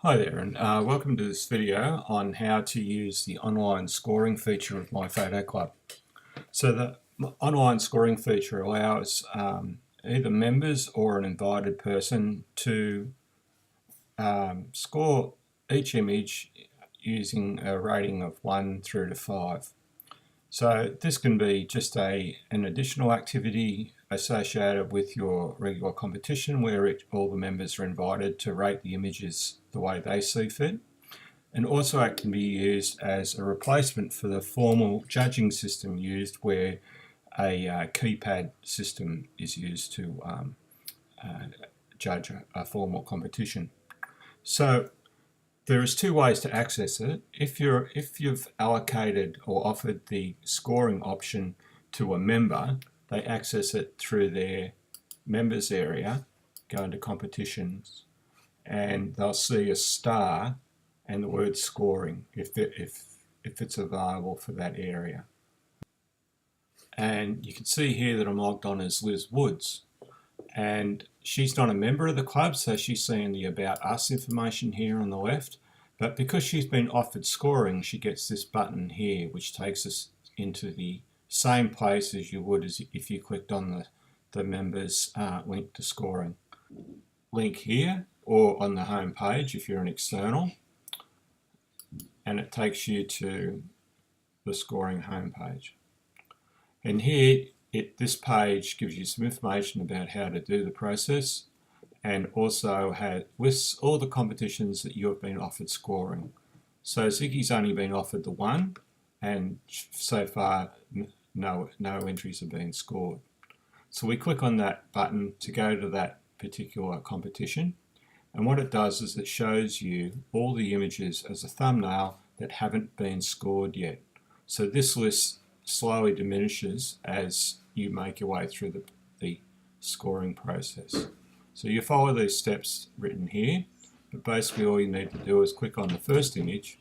Hi there, and welcome to this video on how to use the online scoring feature of MyPhotoClub. So the online scoring feature allows either members or an invited person to score each image using a rating of 1 through to 5. So this can be just an additional activity associated with your regular competition where all the members are invited to rate the images the way they see fit. And also it can be used as a replacement for the formal judging system used where a keypad system is used to judge a formal competition. So there's two ways to access it. If you've allocated or offered the scoring option to a member, they access it through their members area, go into competitions, and they'll see a star and the word scoring if it's available for that area. And you can see here that I'm logged on as Liz Woods, and she's not a member of the club, so she's seeing the About Us information here on the left. But because she's been offered scoring, she gets this button here, which takes us into the same place as you would as if you clicked on the members link to scoring. Link here, or on the home page if you're an external, and it takes you to the scoring home page. And here, this page gives you some information about how to do the process, and also lists all the competitions that you have been offered scoring. So Ziggy's only been offered the one, and so far no entries have been scored. So we click on that button to go to that particular competition, and what it does is it shows you all the images as a thumbnail that haven't been scored yet. So this list slowly diminishes as you make your way through the scoring process. So you follow these steps written here, but basically all you need to do is click on the first image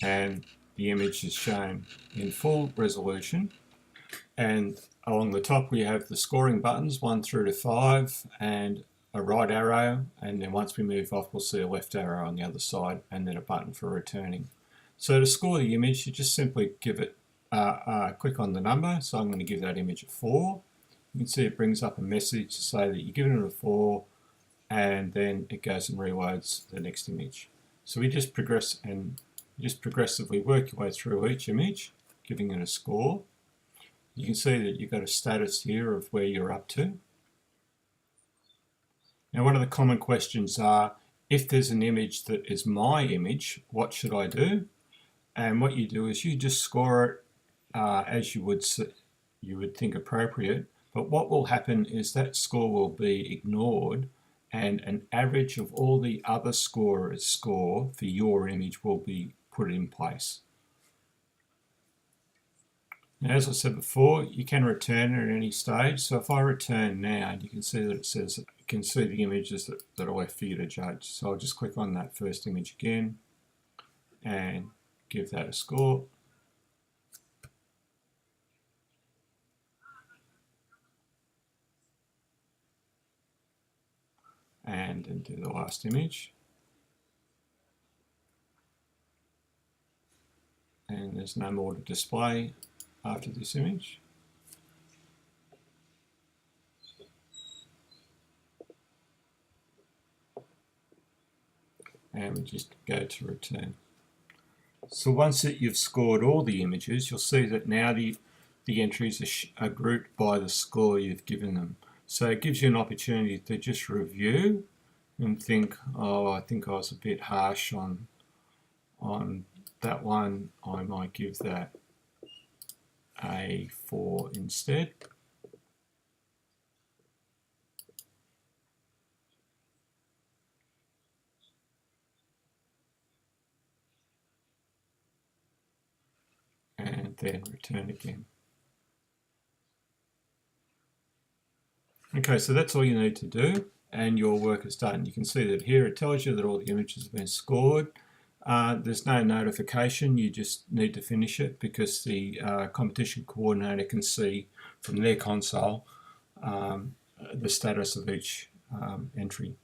and the image is shown in full resolution, and along the top we have the scoring buttons 1 through to 5 and a right arrow, and then once we move off we'll see a left arrow on the other side and then a button for returning. So to score the image you just simply give it click on the number, so I'm going to give that image a 4. You can see it brings up a message to say that you're giving it a 4, and then it goes and reloads the next image. So we just progress and progressively work your way through each image, giving it a score. You can see that you've got a status here of where you're up to. Now one of the common questions are, if there's an image that is my image, what should I do? And what you do is you just score it as you would think appropriate, but what will happen is that score will be ignored and an average of all the other scorers' score for your image will be put in place. Now, as I said before, you can return it at any stage. So if I return now, you can see that it says you can see the images that are left for you to judge. So I'll just click on that first image again and give that a score. And then do the last image. And there's no more to display after this image. And we just go to return. So once that you've scored all the images, you'll see that now the entries are grouped by the score you've given them. So it gives you an opportunity to just review and think, oh, I think I was a bit harsh on that one. I might give that a 4 instead. And then return again. Okay, so that's all you need to do and your work is done. You can see that here it tells you that all the images have been scored. There's no notification, you just need to finish it because the competition coordinator can see from their console the status of each entry.